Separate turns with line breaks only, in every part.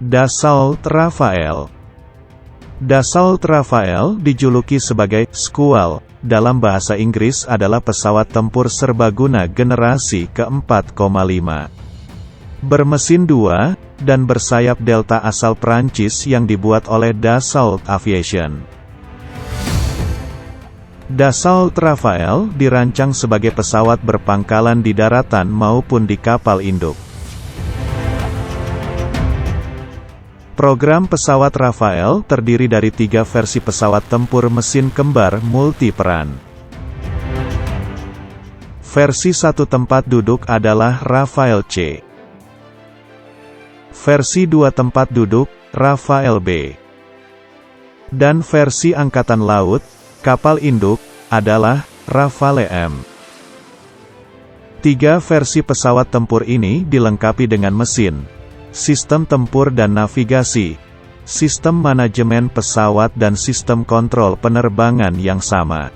Dassault Rafale. Dassault Rafale dijuluki sebagai Squall dalam bahasa Inggris adalah pesawat tempur serbaguna generasi ke-4,5. Bermesin 2, dan bersayap Delta asal Prancis yang dibuat oleh Dassault Aviation. Dassault Rafale dirancang sebagai pesawat berpangkalan di daratan maupun di kapal induk. Program pesawat Rafale terdiri dari 3 versi pesawat tempur mesin kembar multiperan. Versi 1 tempat duduk adalah Rafale C. Versi 2 tempat duduk, Rafale B. Dan versi angkatan laut, kapal induk, adalah Rafale M. 3 versi pesawat tempur ini dilengkapi dengan mesin, sistem tempur dan navigasi, sistem manajemen pesawat dan sistem kontrol penerbangan yang sama.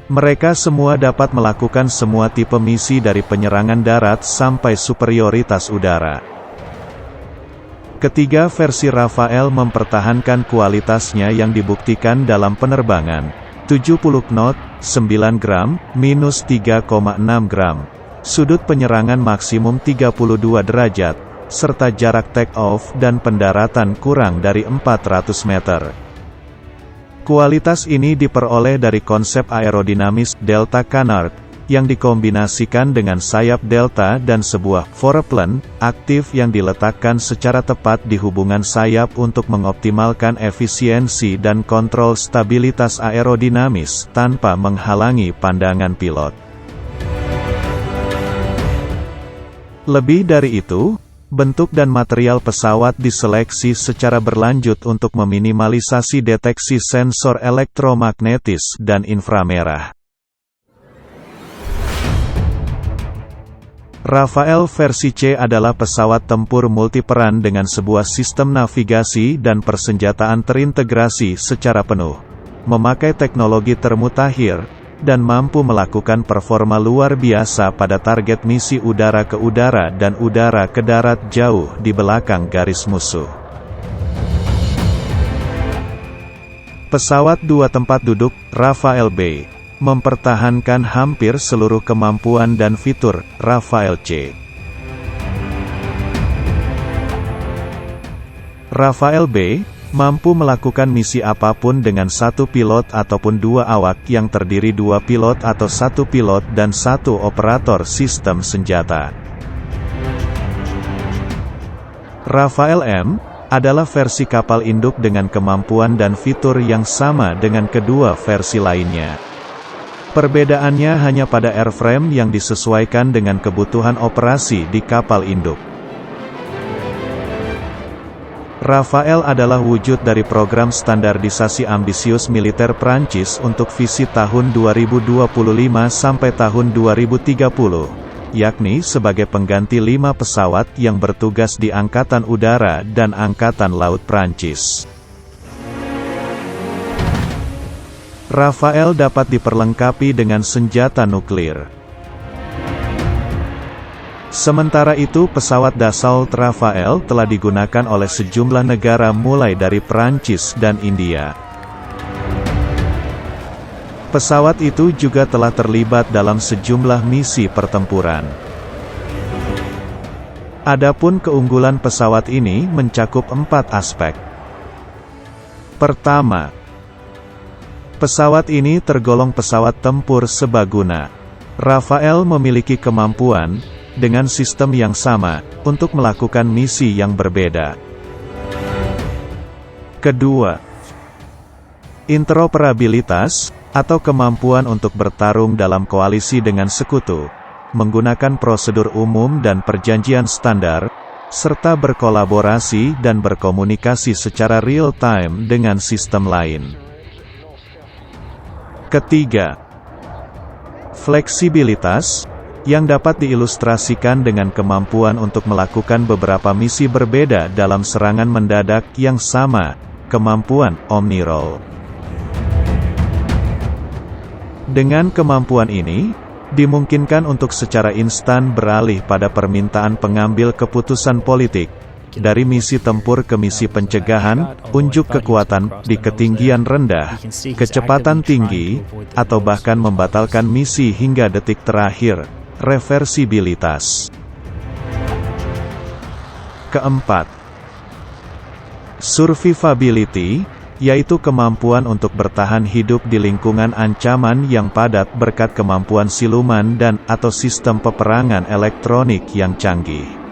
Mereka semua dapat melakukan semua tipe misi dari penyerangan darat sampai superioritas udara. Ketiga versi Rafale mempertahankan kualitasnya yang dibuktikan dalam penerbangan, 70 knot, 9 gram, minus 3,6 gram. Sudut penyerangan maksimum 32 derajat, serta jarak take-off dan pendaratan kurang dari 400 meter. Kualitas ini diperoleh dari konsep aerodinamis Delta Canard, yang dikombinasikan dengan sayap Delta dan sebuah foreplane aktif yang diletakkan secara tepat di hubungan sayap untuk mengoptimalkan efisiensi dan kontrol stabilitas aerodinamis tanpa menghalangi pandangan pilot. Lebih dari itu, bentuk dan material pesawat diseleksi secara berlanjut untuk meminimalisasi deteksi sensor elektromagnetis dan inframerah. Rafale versi C adalah pesawat tempur multiperan dengan sebuah sistem navigasi dan persenjataan terintegrasi secara penuh, memakai teknologi termutakhir, dan mampu melakukan performa luar biasa pada target misi udara ke udara dan udara ke darat jauh di belakang garis musuh. Pesawat 2 tempat duduk, Rafale B, mempertahankan hampir seluruh kemampuan dan fitur Rafale C. Rafale B mampu melakukan misi apapun dengan 1 pilot ataupun 2 awak yang terdiri 2 pilot atau 1 pilot dan 1 operator sistem senjata. Rafale M adalah versi kapal induk dengan kemampuan dan fitur yang sama dengan kedua versi lainnya. Perbedaannya hanya pada airframe yang disesuaikan dengan kebutuhan operasi di kapal induk. Rafale adalah wujud dari program standarisasi ambisius militer Prancis untuk visi tahun 2025 sampai tahun 2030, yakni sebagai pengganti 5 pesawat yang bertugas di Angkatan Udara dan Angkatan Laut Prancis. Rafale dapat diperlengkapi dengan senjata nuklir. Sementara itu pesawat Dassault Rafale telah digunakan oleh sejumlah negara mulai dari Prancis dan India. Pesawat itu juga telah terlibat dalam sejumlah misi pertempuran. Adapun keunggulan pesawat ini mencakup 4 aspek. Pertama, pesawat ini tergolong pesawat tempur sebaguna. Rafale memiliki kemampuan, dengan sistem yang sama, untuk melakukan misi yang berbeda. Kedua, interoperabilitas, atau kemampuan untuk bertarung dalam koalisi dengan sekutu, menggunakan prosedur umum dan perjanjian standar, serta berkolaborasi dan berkomunikasi secara real-time dengan sistem lain. Ketiga, fleksibilitas, yang dapat diilustrasikan dengan kemampuan untuk melakukan beberapa misi berbeda dalam serangan mendadak yang sama, kemampuan omni-role. Dengan kemampuan ini, dimungkinkan untuk secara instan beralih pada permintaan pengambil keputusan politik, dari misi tempur ke misi pencegahan, unjuk kekuatan di ketinggian rendah, kecepatan tinggi, atau bahkan membatalkan misi hingga detik terakhir. Reversibilitas. Keempat, survivability, yaitu kemampuan untuk bertahan hidup di lingkungan ancaman yang padat berkat kemampuan siluman dan atau sistem peperangan elektronik yang canggih.